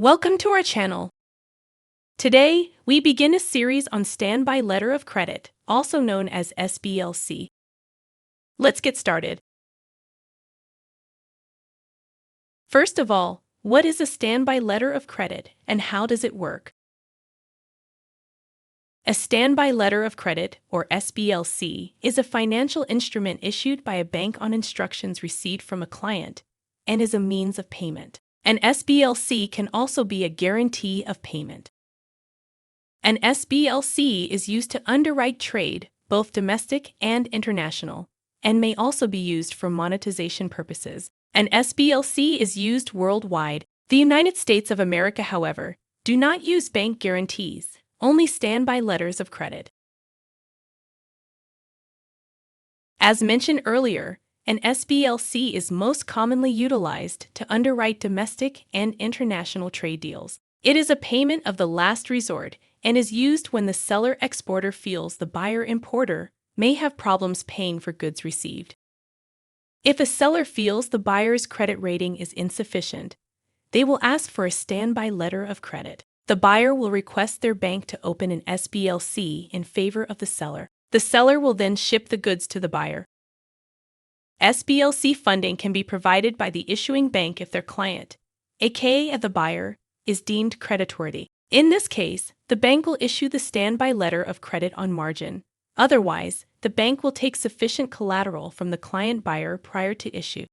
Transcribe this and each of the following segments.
Welcome to our channel. Today, we begin a series on Standby Letter of Credit, also known as SBLC. Let's get started. First of all, what is a Standby Letter of Credit and how does it work? A Standby Letter of Credit, or SBLC, is a financial instrument issued by a bank on instructions received from a client and is a means of payment. An SBLC can also be a guarantee of payment. An SBLC is used to underwrite trade, both domestic and international, and may also be used for monetization purposes. An SBLC is used worldwide. The United States of America, however, do not use bank guarantees, only standby letters of credit. As mentioned earlier, an SBLC is most commonly utilized to underwrite domestic and international trade deals. It is a payment of the last resort and is used when the seller-exporter feels the buyer-importer may have problems paying for goods received. If a seller feels the buyer's credit rating is insufficient, they will ask for a standby letter of credit. The buyer will request their bank to open an SBLC in favor of the seller. The seller will then ship the goods to the buyer. SBLC funding can be provided by the issuing bank if their client, aka the buyer, is deemed creditworthy. In this case, the bank will issue the standby letter of credit on margin. Otherwise, the bank will take sufficient collateral from the client buyer prior to issue.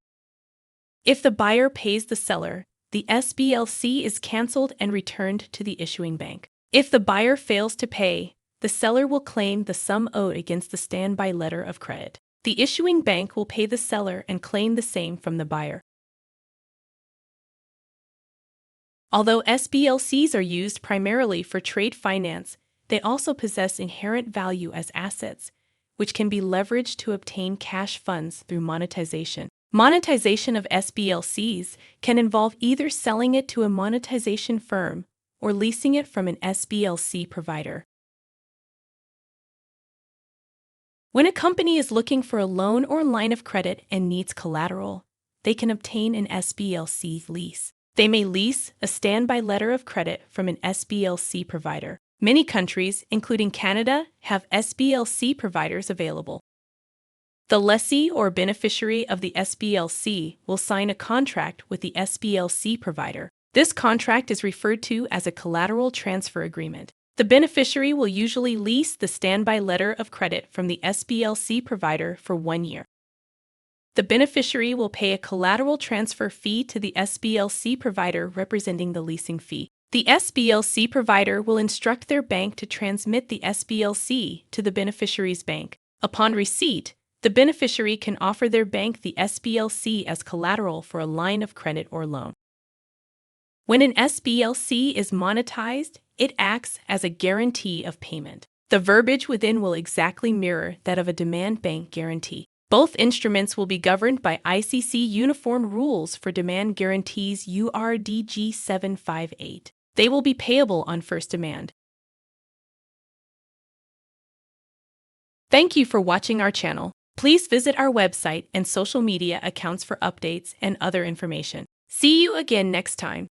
If the buyer pays the seller, the SBLC is canceled and returned to the issuing bank. If the buyer fails to pay, the seller will claim the sum owed against the standby letter of credit. The issuing bank will pay the seller and claim the same from the buyer. Although SBLCs are used primarily for trade finance, they also possess inherent value as assets, which can be leveraged to obtain cash funds through monetization. Monetization of SBLCs can involve either selling it to a monetization firm or leasing it from an SBLC provider. When a company is looking for a loan or line of credit and needs collateral, they can obtain an SBLC lease. They may lease a standby letter of credit from an SBLC provider. Many countries, including Canada, have SBLC providers available. The lessee or beneficiary of the SBLC will sign a contract with the SBLC provider. This contract is referred to as a collateral transfer agreement. The beneficiary will usually lease the standby letter of credit from the SBLC provider for 1 year. The beneficiary will pay a collateral transfer fee to the SBLC provider representing the leasing fee. The SBLC provider will instruct their bank to transmit the SBLC to the beneficiary's bank. Upon receipt, the beneficiary can offer their bank the SBLC as collateral for a line of credit or loan. When an SBLC is monetized, it acts as a guarantee of payment. The verbiage within will exactly mirror that of a demand bank guarantee. Both instruments will be governed by ICC Uniform Rules for Demand Guarantees URDG 758. They will be payable on first demand. Thank you for watching our channel. Please visit our website and social media accounts for updates and other information. See you again next time.